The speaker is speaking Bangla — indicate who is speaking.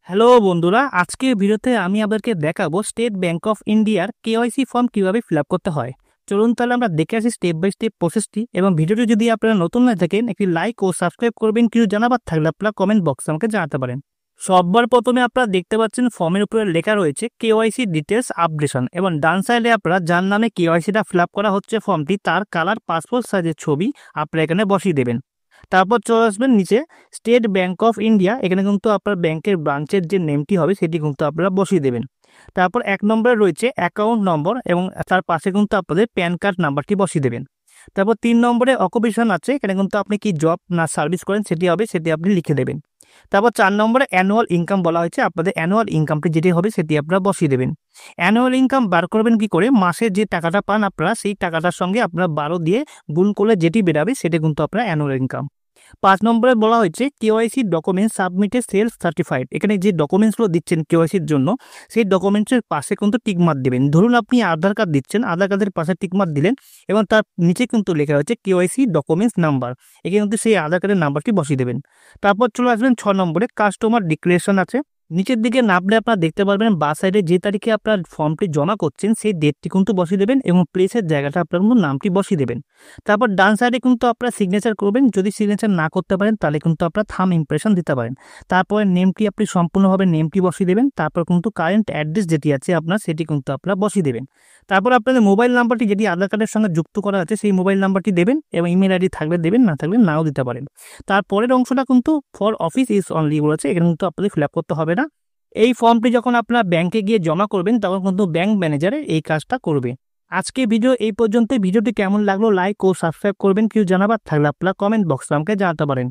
Speaker 1: হ্যালো বন্ধুরা, আজকের ভিডিওতে আমি আপনাদেরকে দেখাবো স্টেট ব্যাংক অফ ইন্ডিয়ার কেওয়াইসি ফর্ম কিভাবে ফিল আপ করতে হয়। চলুন তাহলে আমরা দেখে আসি স্টেপ বাই স্টেপ প্রসেসটি। এবং ভিডিওটি যদি আপনারা নতুন হয়ে থাকেন, একটি লাইক ও সাবস্ক্রাইব করবেন। কিছু জানাবার থাকলে আপনারা কমেন্ট বক্সে আমাকে জানাতে পারেন। সবার প্রথমে আপনারা দেখতে পাচ্ছেন ফর্মের উপরে লেখা রয়েছে কেওয়াইসি ডিটেলস আপডেশন, এবং ডান সাইডে আপনারা যার নামে কেওয়াইসিটা ফিল আপ করা হচ্ছে ফর্মটি, তার কালার পাসপোর্ট সাইজের ছবি আপনারা এখানে বসিয়ে দেবেন। তারপর চলে আসবেন নিচে স্টেট ব্যাংক অফ ইন্ডিয়া, এখানে কিন্তু আপনার ব্যাংকের ব্রাঞ্চের যে নেমটি হবে সেটি কিন্তু আপনারা বসিয়ে দেবেন। তারপর 1 নম্বরে রয়েছে অ্যাকাউন্ট নম্বর, এবং তার পাশে কিন্তু আপনাদের প্যান কার্ড নাম্বারটি বসিয়ে দেবেন। তারপর 3 নম্বরে অকুপেশন আছে, এখানে কিন্তু আপনি কি জব না সার্ভিস করেন সেটি হবে, সেটি আপনি লিখে দেবেন। তারপর 4 নম্বরে অ্যানুয়াল ইনকাম বলা হয়েছে, আপনাদের অ্যানুয়াল ইনকামটি যেটি হবে সেটি আপনারা বসিয়ে দেবেন। অ্যানুয়াল ইনকাম বার করবেন কি করে, মাসে যে টাকাটা পান আপনারা সেই টাকাটার সঙ্গে আপনারা 12 দিয়ে গুণ করলে যেটি বেরাবে সেটা কিন্তু আপনার অ্যানুয়াল ইনকাম। 5 নম্বরে বলা হয়েছে KYC documents submitted self certified, এখানে যে ডকুমেন্টসগুলো দিচ্ছেন কেওয়াইসির জন্য সেই ডকুমেন্টসের পাশে কিন্তু টিকমার্ক দেবেন। ধরুন আপনি আধার কার্ড দিচ্ছেন, আধার কার্ডের পাশে টিকমার্ক দিলেন এবং তার নিচে কিন্তু লেখা হচ্ছে কেওয়াইসি ডকুমেন্টস নাম্বার, এখানে কিন্তু সেই আধার কার্ডের নাম্বারটি বসিয়ে দেবেন। তারপর চলে আসবেন 6 নম্বরে কাস্টমার ডিক্লারেশন আছে। নিচের দিকে নামলে আপনারা দেখতে পারবেন বা সাইডে যে তারিখে আপনার ফর্মটি জমা করছেন সেই ডেটটি কিন্তু বসিয়ে দেবেন এবং প্লেসের জায়গাটা আপনার কিন্তু নামটি বসিয়ে দেবেন। তারপর ডান সাইডে কিন্তু আপনারা সিগনেচার করবেন, যদি সিগনেচার না করতে পারেন তাহলে কিন্তু আপনারা থাম ইমপ্রেশন দিতে পারেন। তারপরে নেমটি আপনি সম্পূর্ণভাবে নেমটি বসিয়ে দেবেন। তারপর কিন্তু কারেন্ট অ্যাড্রেস যেটি আছে আপনার সেটি কিন্তু আপনারা বসিয়ে দেবেন। তারপর আপনাদের মোবাইল নাম্বারটি যেটি আধার কার্ডের সঙ্গে যুক্ত করা আছে সেই মোবাইল নাম্বারটি দেবেন, এবং ইমেল আইডি থাকলে দেবেন, না থাকলে নাও দিতে পারেন। তারপরের অংশটা কিন্তু ফর অফিস ইজ অনলি বলেছে, এখানে কিন্তু আপনাদের ফিল আপ করতে হবে না। এই ফর্মটি যখন আপনারা ব্যাংকে গিয়ে জমা করবেন তখন কিন্তু ব্যাংক ম্যানেজারে এই কাজটা করবে। আজকে ভিডিও এই পর্যন্ত। ভিডিওটি কেমন লাগলো লাইক ও সাবস্ক্রাইব করবেন। কিছু জানাবার থাকলে আপনারা কমেন্ট বক্সে আমাকে জানাতে পারেন।